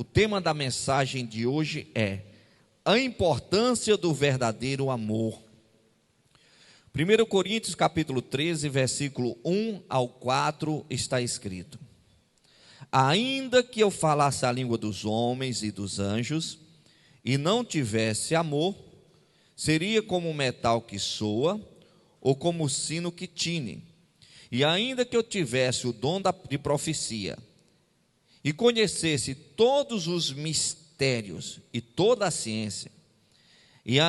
O tema da mensagem de hoje é a importância do verdadeiro amor. 1 Coríntios capítulo 13, versículo 1 ao 4 está escrito: ainda que eu falasse a língua dos homens e dos anjos, e não tivesse amor, seria como o metal que soa, ou como o sino que tine. E ainda que eu tivesse o dom de profecia, e conhecesse todos os mistérios e toda a ciência, e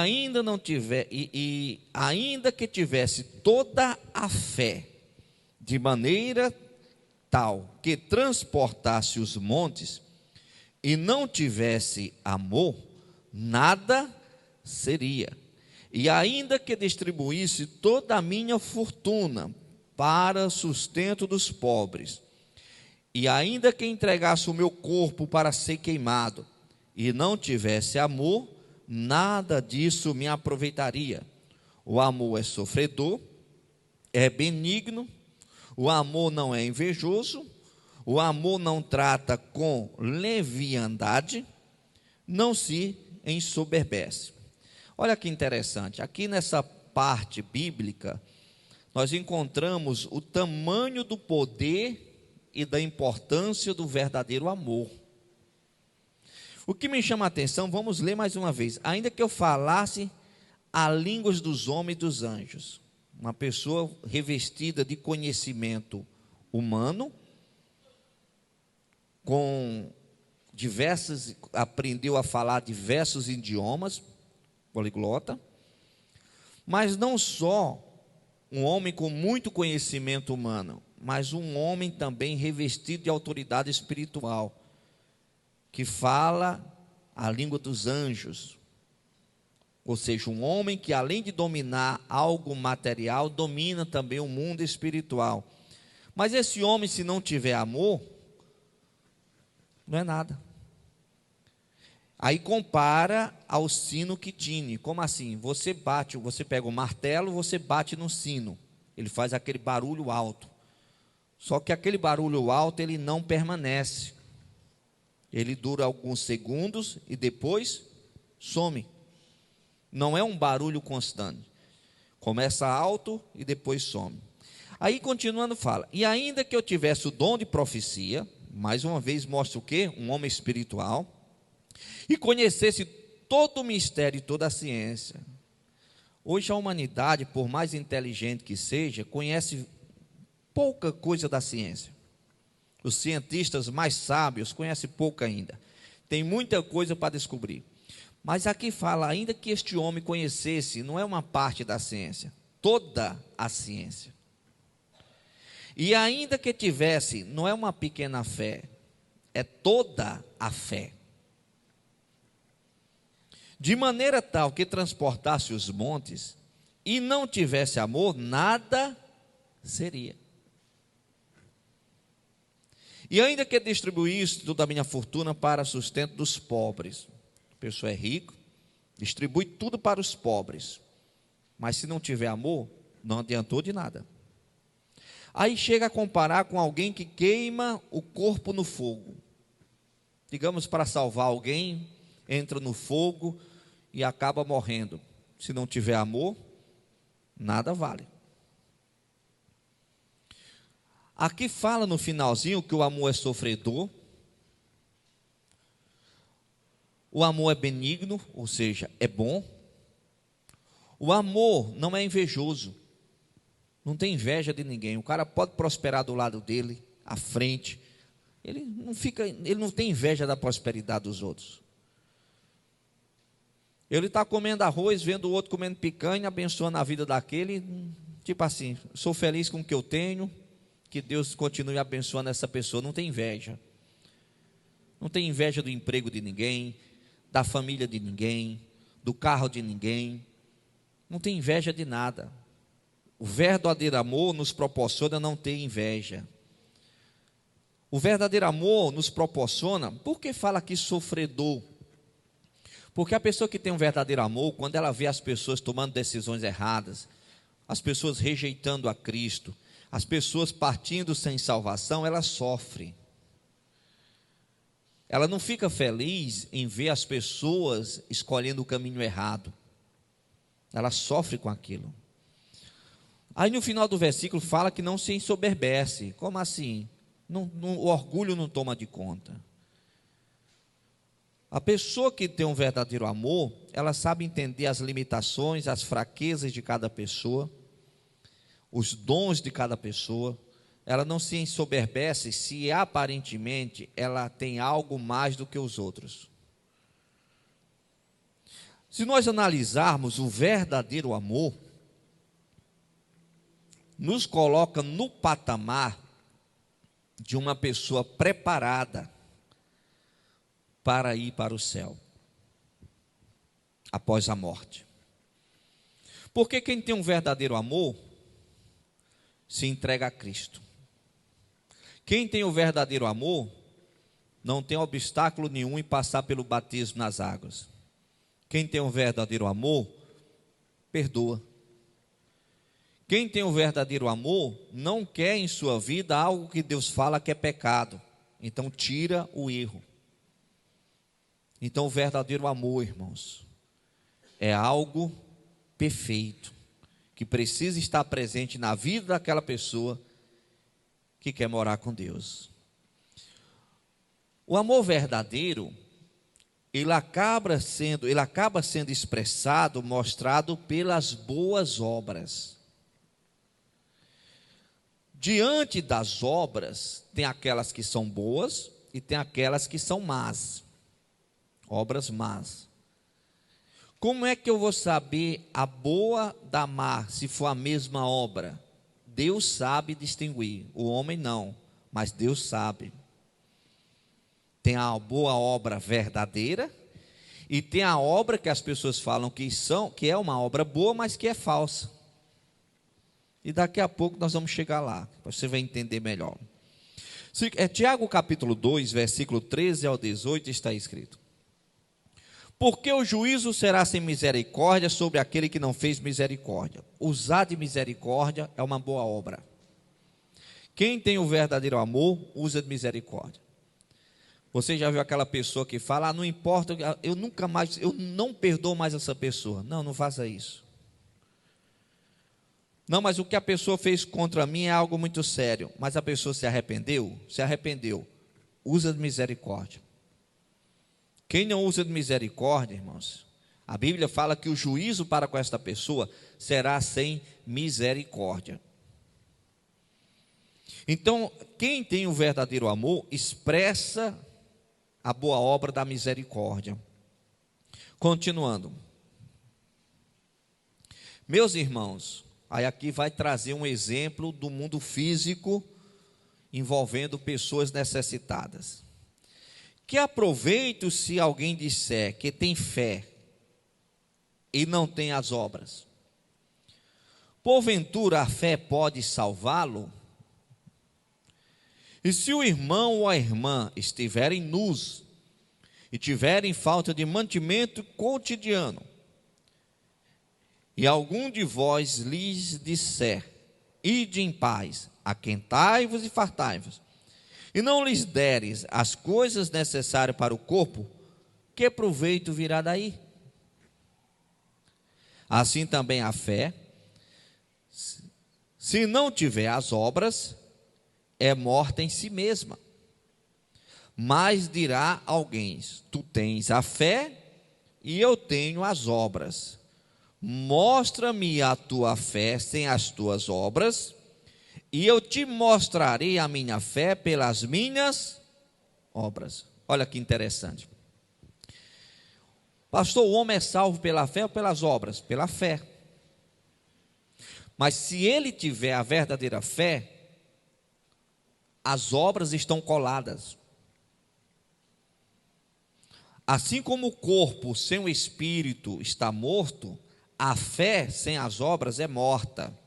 ainda que tivesse toda a fé, de maneira tal que transportasse os montes, e não tivesse amor, nada seria. E ainda que distribuísse toda a minha fortuna para sustento dos pobres, e ainda que entregasse o meu corpo para ser queimado, e não tivesse amor, nada disso me aproveitaria. O amor é sofredor, é benigno, o amor não é invejoso, o amor não trata com leviandade, não se ensoberbece. Olha que interessante, aqui nessa parte bíblica, nós encontramos o tamanho do poder e da importância do verdadeiro amor. O que me chama a atenção, vamos ler mais uma vez. Ainda que eu falasse a línguas dos homens e dos anjos, uma pessoa revestida de conhecimento humano, aprendeu a falar diversos idiomas, poliglota, mas não só um homem com muito conhecimento humano, mas um homem também revestido de autoridade espiritual, que fala a língua dos anjos, ou seja, um homem que além de dominar algo material, domina também o mundo espiritual. Mas esse homem, se não tiver amor, não é nada. Aí compara ao sino que tine. Como assim? Você pega o martelo, você bate no sino, ele faz aquele barulho alto. Só que aquele barulho alto, ele não permanece. Ele dura alguns segundos e depois some. Não é um barulho constante. Começa alto e depois some. Aí continuando fala: e ainda que eu tivesse o dom de profecia, mais uma vez mostra o quê? Um homem espiritual, e conhecesse todo o mistério e toda a ciência. Hoje a humanidade, por mais inteligente que seja, conhece pouca coisa da ciência. Os cientistas mais sábios conhecem pouco ainda. Tem muita coisa para descobrir. Mas aqui fala, ainda que este homem conhecesse, não é uma parte da ciência, toda a ciência. E ainda que tivesse, não é uma pequena fé, é toda a fé. De maneira tal que transportasse os montes, e não tivesse amor, nada seria. E ainda que distribuísse toda a minha fortuna para sustento dos pobres. A pessoa é rica, distribui tudo para os pobres, mas se não tiver amor, não adiantou de nada. Aí chega a comparar com alguém que queima o corpo no fogo. Digamos, para salvar alguém, entra no fogo e acaba morrendo. Se não tiver amor, nada vale. Aqui fala no finalzinho que o amor é sofredor, o amor é benigno, ou seja, é bom. O amor não é invejoso, não tem inveja de ninguém. O cara pode prosperar do lado dele, à frente, ele não tem inveja da prosperidade dos outros. Ele está comendo arroz, vendo o outro comendo picanha, abençoando a vida daquele, tipo assim, sou feliz com o que eu tenho, que Deus continue abençoando essa pessoa. Não tem inveja. Não tem inveja do emprego de ninguém, da família de ninguém, do carro de ninguém. Não tem inveja de nada. O verdadeiro amor nos proporciona não ter inveja. O verdadeiro amor nos proporciona, por que fala aqui sofredor? Porque a pessoa que tem um verdadeiro amor, quando ela vê as pessoas tomando decisões erradas, as pessoas rejeitando a Cristo, as pessoas partindo sem salvação, ela sofre. ela não fica feliz em ver as pessoas escolhendo o caminho errado. Ela sofre com aquilo. Aí no final do versículo fala que não se ensoberbece. Como assim? O orgulho não toma de conta. A pessoa que tem um verdadeiro amor, ela sabe entender as limitações, as fraquezas de cada pessoa, os dons de cada pessoa. Ela não se ensoberbece se aparentemente ela tem algo mais do que os outros. Se nós analisarmos o verdadeiro amor, nos coloca no patamar de uma pessoa preparada para ir para o céu após a morte. Porque quem tem um verdadeiro amor se entrega a Cristo. Quem tem o verdadeiro amor não tem obstáculo nenhum em passar pelo batismo nas águas. Quem tem um verdadeiro amor perdoa. Quem tem o verdadeiro amor não quer em sua vida algo que Deus fala que é pecado. Então tira o erro. Então o verdadeiro amor, irmãos, é algo perfeito, que precisa estar presente na vida daquela pessoa que quer morar com Deus. O amor verdadeiro, ele acaba sendo expressado, mostrado pelas boas obras. Diante das obras, tem aquelas que são boas e tem aquelas que são más. Obras más. Como é que eu vou saber a boa da má, se for a mesma obra? Deus sabe distinguir, o homem não, mas Deus sabe. Tem a boa obra verdadeira e tem a obra que as pessoas falam que é uma obra boa, mas que é falsa. E daqui a pouco nós vamos chegar lá, você vai entender melhor. Tiago capítulo 2, versículo 13 ao 18 está escrito: porque o juízo será sem misericórdia sobre aquele que não fez misericórdia. Usar de misericórdia é uma boa obra. Quem tem o verdadeiro amor, usa de misericórdia. Você já viu aquela pessoa que fala, não importa, eu não perdoo mais essa pessoa. Não faça isso. Não, mas o que a pessoa fez contra mim é algo muito sério. Mas a pessoa se arrependeu? Se arrependeu. Usa de misericórdia. Quem não usa de misericórdia, irmãos, a Bíblia fala que o juízo para com esta pessoa será sem misericórdia. Então, quem tem o verdadeiro amor, expressa a boa obra da misericórdia. Continuando. Meus irmãos, aí aqui vai trazer um exemplo do mundo físico envolvendo pessoas necessitadas. Que aproveito se alguém disser que tem fé e não tem as obras? Porventura a fé pode salvá-lo? E se o irmão ou a irmã estiverem nus e tiverem falta de mantimento cotidiano, e algum de vós lhes disser, ide em paz, aquentai-vos e fartai-vos, e não lhes deres as coisas necessárias para o corpo, que proveito virá daí? Assim também a fé, se não tiver as obras, é morta em si mesma. Mas dirá alguém, tu tens a fé e eu tenho as obras. Mostra-me a tua fé sem as tuas obras, e eu te mostrarei a minha fé pelas minhas obras. Olha que interessante. Pastor, o homem é salvo pela fé ou pelas obras? Pela fé. Mas se ele tiver a verdadeira fé, as obras estão coladas. Assim como o corpo sem o espírito está morto, a fé sem as obras é morta.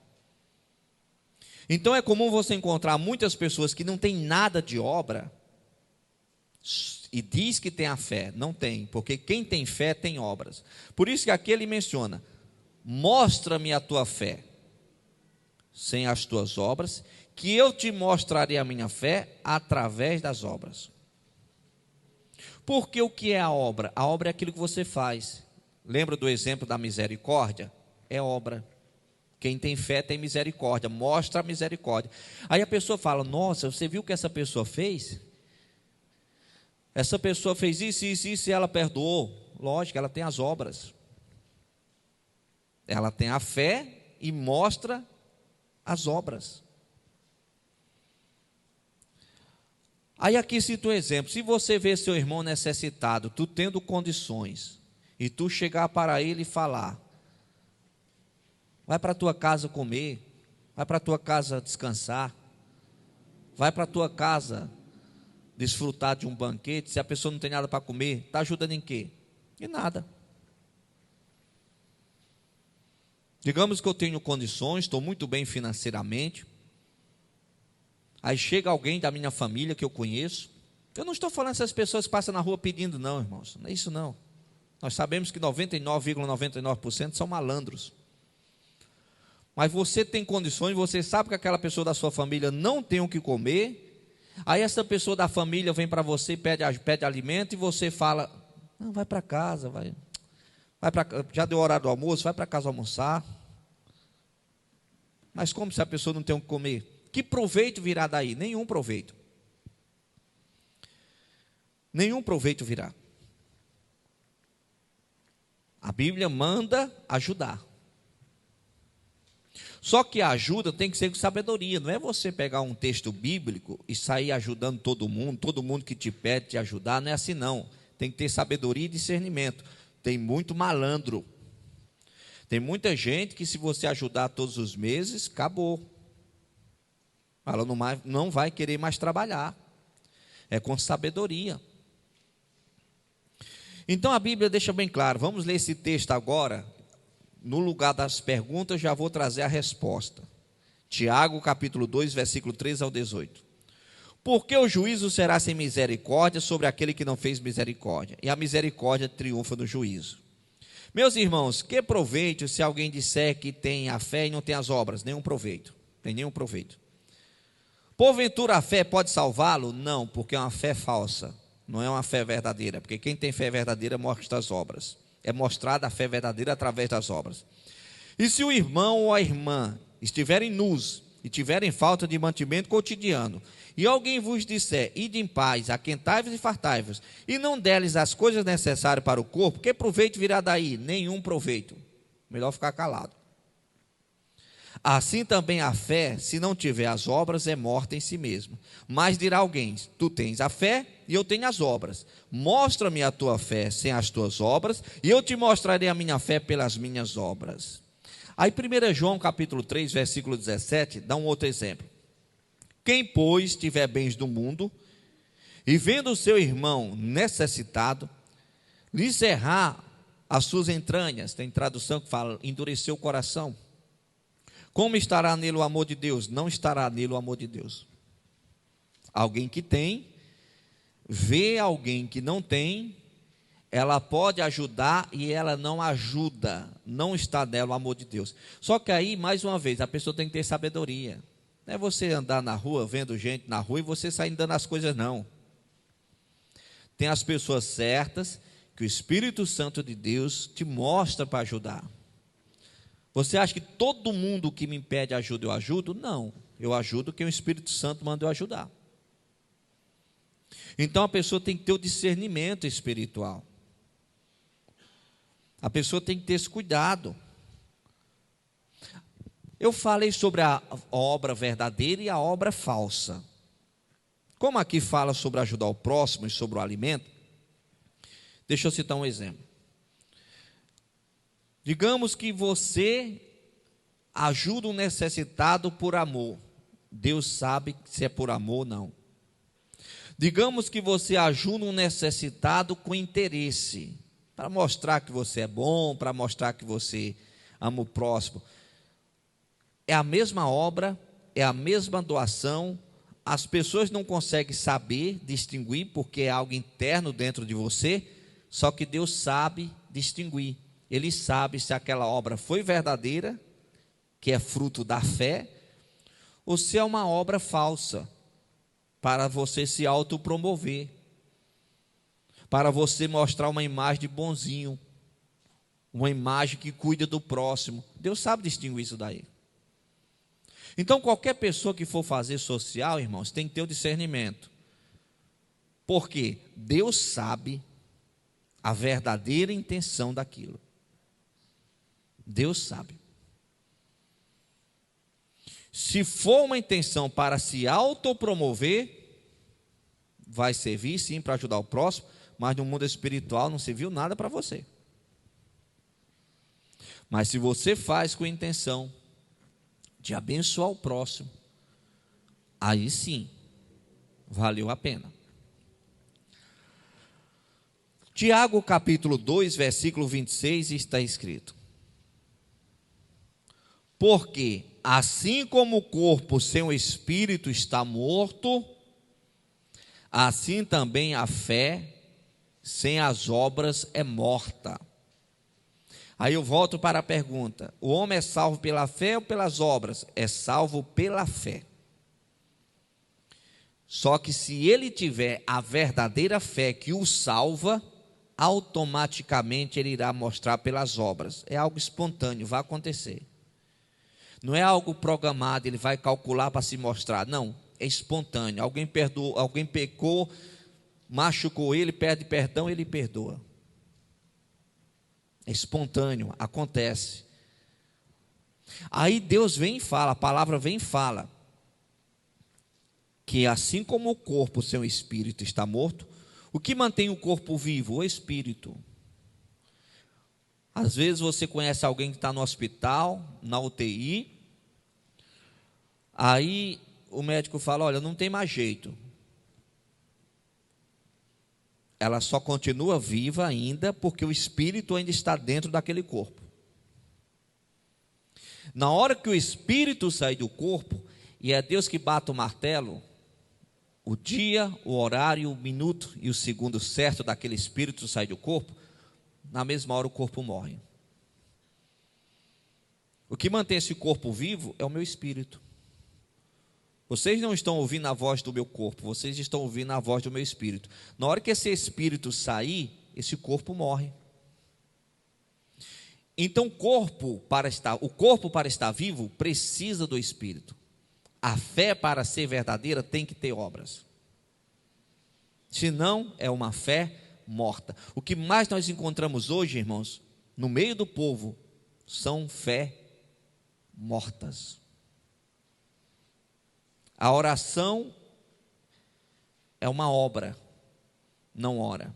Então é comum você encontrar muitas pessoas que não têm nada de obra e diz que tem a fé. Não tem, porque quem tem fé tem obras. Por isso que aqui ele menciona, mostra-me a tua fé sem as tuas obras, que eu te mostrarei a minha fé através das obras. Porque o que é a obra? A obra é aquilo que você faz. Lembra do exemplo da misericórdia? É obra. Quem tem fé tem misericórdia, mostra a misericórdia. Aí a pessoa fala: nossa, você viu o que essa pessoa fez? Essa pessoa fez isso e ela perdoou. Lógico, ela tem as obras. Ela tem a fé e mostra as obras. Aí aqui cito um exemplo: se você vê seu irmão necessitado, tu tendo condições, e tu chegar para ele e falar: vai para a tua casa comer, vai para a tua casa descansar, vai para a tua casa desfrutar de um banquete. Se a pessoa não tem nada para comer, está ajudando em quê? Em nada. Digamos que eu tenho condições, estou muito bem financeiramente. Aí chega alguém da minha família que eu conheço. Eu não estou falando essas pessoas que passam na rua pedindo, não, irmãos. Não é isso, não. Nós sabemos que 99,99% são malandros. Mas você tem condições, você sabe que aquela pessoa da sua família não tem o que comer. Aí essa pessoa da família vem para você, pede alimento, e você fala: não, vai para casa, já deu horário do almoço, vai para casa almoçar. Mas como se a pessoa não tem o que comer? Que proveito virá daí? Nenhum proveito. Nenhum proveito virá. A Bíblia manda ajudar. Só que a ajuda tem que ser com sabedoria. Não é você pegar um texto bíblico e sair ajudando todo mundo que te pede te ajudar. Não é assim, não. Tem que ter sabedoria e discernimento. Tem muito malandro. Tem muita gente que, se você ajudar todos os meses, acabou. Ela não vai querer mais trabalhar. É com sabedoria. Então a Bíblia deixa bem claro. Vamos ler esse texto agora. No lugar das perguntas, já vou trazer a resposta. Tiago, capítulo 2, versículo 13 ao 18. Porque o juízo será sem misericórdia sobre aquele que não fez misericórdia, e a misericórdia triunfa no juízo. Meus irmãos, que proveito se alguém disser que tem a fé e não tem as obras? Nenhum proveito. Tem nenhum proveito. Porventura a fé pode salvá-lo? Não, porque é uma fé falsa. Não é uma fé verdadeira, porque quem tem fé verdadeira mostra as obras. É mostrada a fé verdadeira através das obras. E se o irmão ou a irmã estiverem nus e tiverem falta de mantimento cotidiano, e alguém vos disser: ide em paz, aquentai-vos e fartai-vos, e não der-lhes as coisas necessárias para o corpo, que proveito virá daí? Nenhum proveito. Melhor ficar calado. Assim também a fé, se não tiver as obras, é morta em si mesma. Mas dirá alguém: tu tens a fé e eu tenho as obras. Mostra-me a tua fé sem as tuas obras, e eu te mostrarei a minha fé pelas minhas obras. Aí 1 João capítulo 3, versículo 17, dá um outro exemplo. Quem, pois, tiver bens do mundo, e vendo o seu irmão necessitado, lhe cerrar as suas entranhas, tem tradução que fala, endurecer o coração, como estará nele o amor de Deus? Não estará nele o amor de Deus. Alguém que tem, vê alguém que não tem, ela pode ajudar e ela não ajuda, não está nela o amor de Deus. Só que aí, mais uma vez, a pessoa tem que ter sabedoria. Não é você andar na rua, vendo gente na rua e você sair dando as coisas, não. Tem as pessoas certas, que o Espírito Santo de Deus te mostra para ajudar. Você acha que todo mundo que me pede ajuda, eu ajudo? Não, eu ajudo quem o Espírito Santo manda eu ajudar. Então a pessoa tem que ter o discernimento espiritual. A pessoa tem que ter esse cuidado. Eu falei sobre a obra verdadeira e a obra falsa. Como aqui fala sobre ajudar o próximo e sobre o alimento, deixa eu citar um exemplo. Digamos que você ajuda um necessitado por amor. Deus sabe se é por amor ou não. Digamos que você ajuda um necessitado com interesse, para mostrar que você é bom, para mostrar que você ama o próximo. É a mesma obra, é a mesma doação. As pessoas não conseguem saber, distinguir, porque é algo interno dentro de você, só que Deus sabe distinguir. Ele sabe se aquela obra foi verdadeira, que é fruto da fé, ou se é uma obra falsa, para você se autopromover, para você mostrar uma imagem de bonzinho, uma imagem que cuida do próximo. Deus sabe distinguir isso daí. Então, qualquer pessoa que for fazer social, irmãos, tem que ter o discernimento. Porque Deus sabe a verdadeira intenção daquilo. Deus sabe. Se for uma intenção para se autopromover, vai servir sim para ajudar o próximo, mas no mundo espiritual não serviu nada para você. Mas se você faz com a intenção de abençoar o próximo, aí sim, valeu a pena. Tiago capítulo 2, versículo 26 está escrito: porque assim como o corpo sem o espírito está morto, assim também a fé sem as obras é morta. Aí eu volto para a pergunta: o homem é salvo pela fé ou pelas obras? É salvo pela fé. Só que se ele tiver a verdadeira fé que o salva, automaticamente ele irá mostrar pelas obras. É algo espontâneo, vai acontecer. Não é algo programado, ele vai calcular para se mostrar. Não, é espontâneo. Alguém perdoou, alguém pecou, machucou ele, pede perdão, ele perdoa. É espontâneo, acontece. Aí Deus vem e fala, a palavra vem e fala, que assim como o corpo sem o espírito está morto, o que mantém o corpo vivo? O espírito. Às vezes você conhece alguém que está no hospital, na UTI, aí o médico fala: olha, não tem mais jeito. Ela só continua viva ainda porque o espírito ainda está dentro daquele corpo. Na hora que o espírito sai do corpo, e é Deus que bate o martelo, o dia, o horário, o minuto e o segundo certo daquele espírito sai do corpo, na mesma hora o corpo morre. O que mantém esse corpo vivo é o meu espírito. Vocês não estão ouvindo a voz do meu corpo, vocês estão ouvindo a voz do meu espírito. Na hora que esse espírito sair, esse corpo morre. Então o corpo para estar vivo precisa do espírito. A fé, para ser verdadeira, tem que ter obras. Senão é uma fé morta. O que mais nós encontramos hoje, irmãos, no meio do povo, são fé mortas. A oração é uma obra, não ora.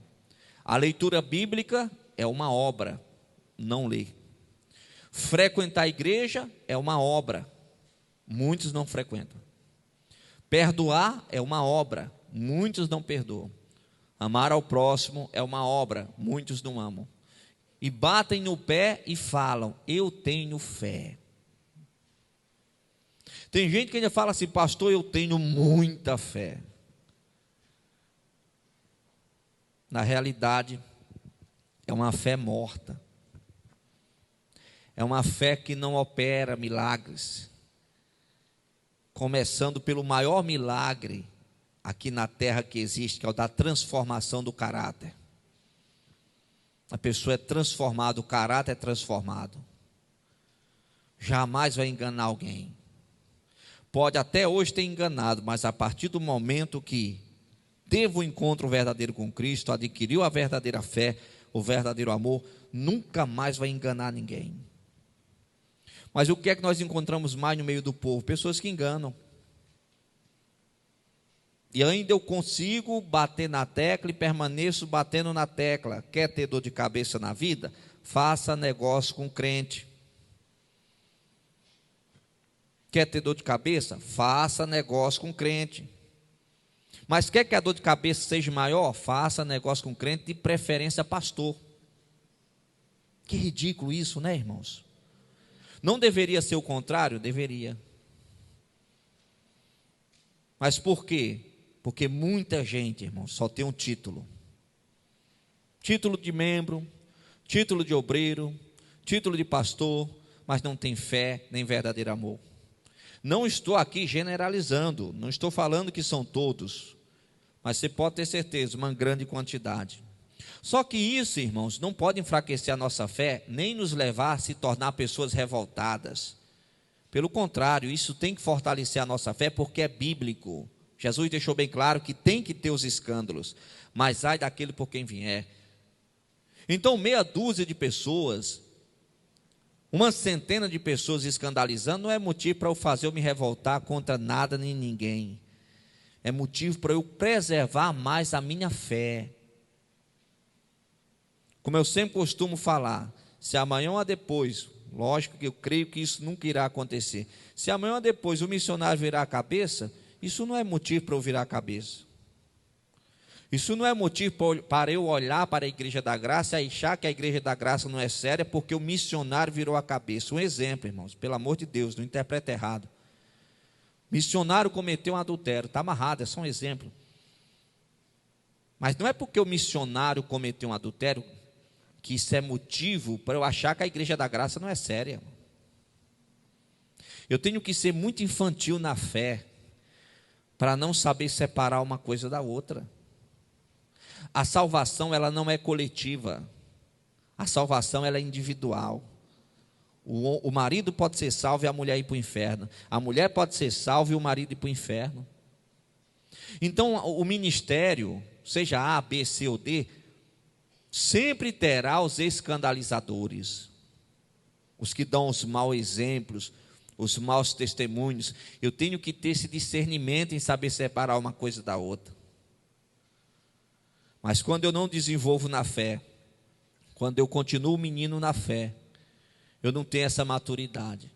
A leitura bíblica é uma obra, não lê. Frequentar a igreja é uma obra, muitos não frequentam. Perdoar é uma obra, muitos não perdoam. Amar ao próximo é uma obra, muitos não amam. E batem no pé e falam: eu tenho fé. Tem gente que ainda fala assim: pastor, eu tenho muita fé. Na realidade, é uma fé morta. É uma fé que não opera milagres. Começando pelo maior milagre aqui na terra que existe, que é o da transformação do caráter. A pessoa é transformada, o caráter é transformado. Jamais vai enganar alguém. Pode até hoje ter enganado, mas a partir do momento que teve o encontro verdadeiro com Cristo, adquiriu a verdadeira fé, o verdadeiro amor, nunca mais vai enganar ninguém. Mas o que é que nós encontramos mais no meio do povo? Pessoas que enganam. E ainda eu consigo bater na tecla e permaneço batendo na tecla. Quer ter dor de cabeça na vida? Faça negócio com crente. Quer ter dor de cabeça? Faça negócio com crente. Mas quer que a dor de cabeça seja maior? Faça negócio com crente, de preferência pastor. Que ridículo isso, né, irmãos? Não deveria ser o contrário? Deveria. Mas por quê? Porque muita gente, irmãos, só tem um título. Título de membro, título de obreiro, título de pastor, mas não tem fé nem verdadeiro amor. Não estou aqui generalizando, não estou falando que são todos, mas você pode ter certeza, uma grande quantidade. Só que isso, irmãos, não pode enfraquecer a nossa fé, nem nos levar a se tornar pessoas revoltadas. Pelo contrário, isso tem que fortalecer a nossa fé, porque é bíblico. Jesus deixou bem claro que tem que ter os escândalos, mas ai daquele por quem vier. Então, meia dúzia de pessoas, uma centena de pessoas escandalizando, não é motivo para eu me revoltar contra nada nem ninguém. É motivo para eu preservar mais a minha fé. Como eu sempre costumo falar, se amanhã ou depois, lógico que eu creio que isso nunca irá acontecer, se amanhã ou depois o missionário virar a cabeça, isso não é motivo para eu virar a cabeça. Isso não é motivo para eu olhar para a Igreja da Graça e achar que a Igreja da Graça não é séria porque o missionário virou a cabeça. Um exemplo, irmãos, pelo amor de Deus, não interprete errado. Missionário cometeu um adultério, está amarrado, é só um exemplo. Mas não é porque o missionário cometeu um adultério que isso é motivo para eu achar que a Igreja da Graça não é séria. Eu tenho que ser muito infantil na fé para não saber separar uma coisa da outra. A salvação, ela não é coletiva. A salvação, ela é individual. O marido pode ser salvo e a mulher ir para o inferno. A mulher pode ser salva e o marido ir para o inferno. Então, o ministério, seja A, B, C ou D, sempre terá os escandalizadores, os que dão os maus exemplos, os maus testemunhos. Eu tenho que ter esse discernimento em saber separar uma coisa da outra. Mas quando eu não desenvolvo na fé, quando eu continuo menino na fé, eu não tenho essa maturidade.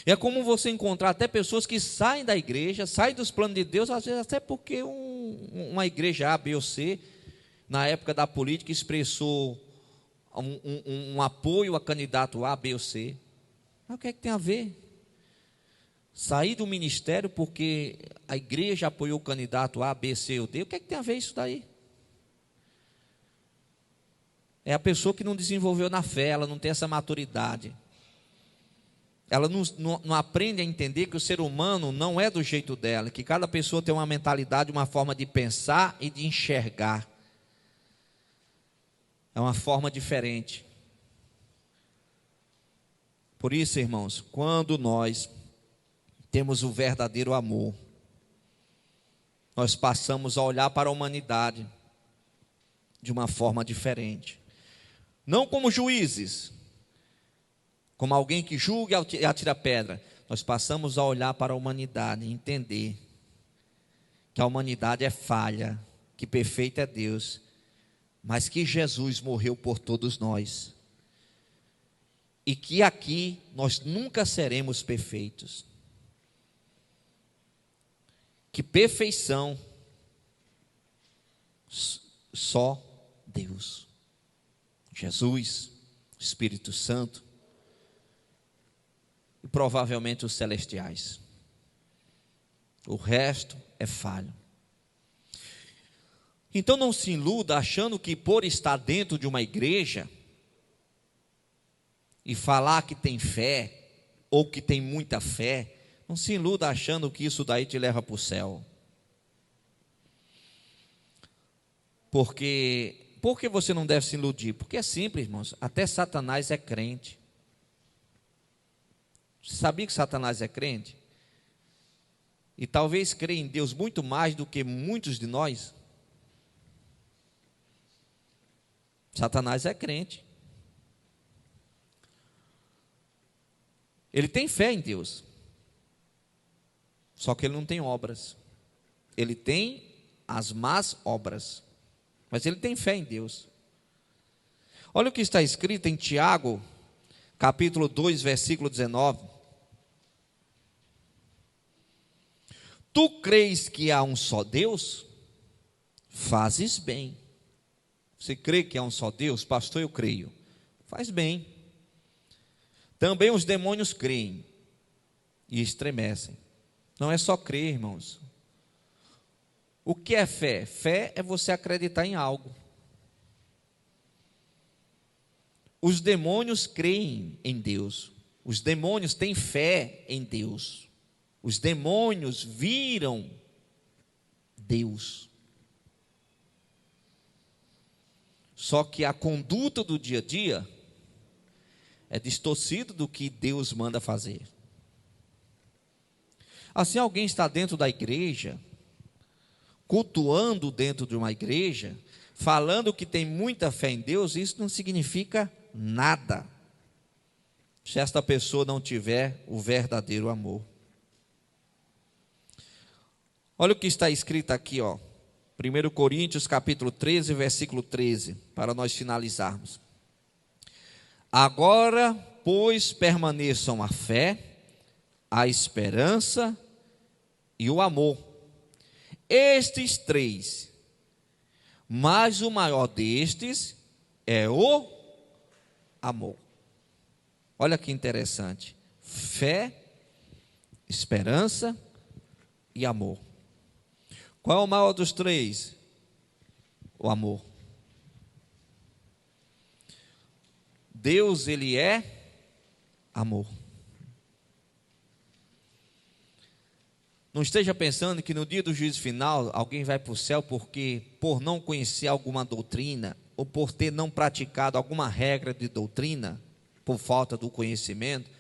É como você encontrar até pessoas que saem da igreja, saem dos planos de Deus, às vezes até porque uma igreja A, B ou C, na época da política, expressou um apoio a candidato A, B ou C. Mas o que é que tem a ver? Sair do ministério porque a igreja apoiou o candidato A, B, C ou D, o que é que tem a ver isso daí? É a pessoa que não desenvolveu na fé, ela não tem essa maturidade. Ela não aprende a entender que o ser humano não é do jeito dela, que cada pessoa tem uma mentalidade, uma forma de pensar e de enxergar. É uma forma diferente. Por isso, irmãos, quando nós temos o verdadeiro amor, nós passamos a olhar para a humanidade de uma forma diferente. Não como juízes, como alguém que julga e atira pedra. Nós passamos a olhar para a humanidade e entender que a humanidade é falha, que perfeito é Deus, mas que Jesus morreu por todos nós. E que aqui nós nunca seremos perfeitos. Que perfeição só Deus, Jesus, Espírito Santo e provavelmente os celestiais. O resto é falho. Então não se iluda achando que por estar dentro de uma igreja e falar que tem fé ou que tem muita fé, não se iluda achando que isso daí te leva para o céu. Por que você não deve se iludir? Porque é simples, irmãos. Até Satanás é crente. Você sabia que Satanás é crente? E talvez crê em Deus muito mais do que muitos de nós. Satanás é crente. Ele tem fé em Deus. Só que ele não tem obras. Ele tem as más obras. Mas ele tem fé em Deus. Olha o que está escrito em Tiago, capítulo 2, versículo 19. Tu crês que há um só Deus? Fazes bem. Você crê que há um só Deus? Pastor, eu creio. Faz bem. Também os demônios creem e estremecem. Não é só crer, irmãos. O que é fé? Fé é você acreditar em algo. Os demônios creem em Deus. Os demônios têm fé em Deus. Os demônios viram Deus. Só que a conduta do dia a dia é distorcida do que Deus manda fazer. Assim, alguém está dentro da igreja, cultuando dentro de uma igreja, falando que tem muita fé em Deus, isso não significa nada, se esta pessoa não tiver o verdadeiro amor. Olha o que está escrito aqui, 1 Coríntios capítulo 13, versículo 13, para nós finalizarmos. Agora, pois, permaneçam a fé, a esperança e o amor. Estes três, mas o maior destes é o amor. Olha que interessante. Fé, esperança e amor. Qual é o maior dos três? O amor. Deus, ele é amor. Não esteja pensando que no dia do juízo final alguém vai para o céu porque por não conhecer alguma doutrina ou por ter não praticado alguma regra de doutrina, por falta do conhecimento.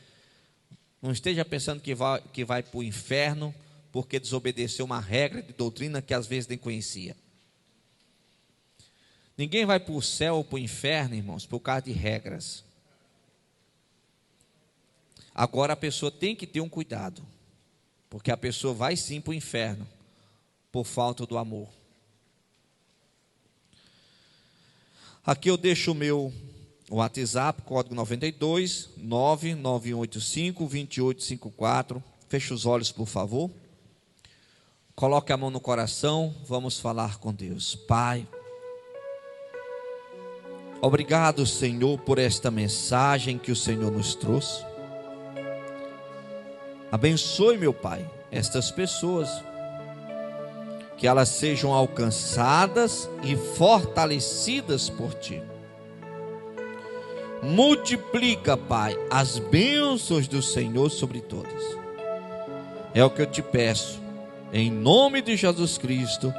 Não esteja pensando que vai para o inferno porque desobedeceu uma regra de doutrina que às vezes nem conhecia. Ninguém vai para o céu ou para o inferno, irmãos, por causa de regras. Agora a pessoa tem que ter um cuidado, porque a pessoa vai sim para o inferno por falta do amor. Aqui eu deixo o meu WhatsApp, código 92 99185 2854. Feche os olhos, por favor. Coloque a mão no coração, vamos falar com Deus. Pai, obrigado, Senhor, por esta mensagem que o Senhor nos trouxe. Abençoe, meu Pai, estas pessoas, que elas sejam alcançadas e fortalecidas por Ti. Multiplica, Pai, as bênçãos do Senhor sobre todas. É o que eu te peço, em nome de Jesus Cristo,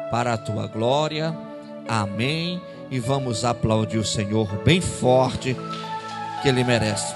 para a Tua glória. Amém. E vamos aplaudir o Senhor bem forte, que Ele merece.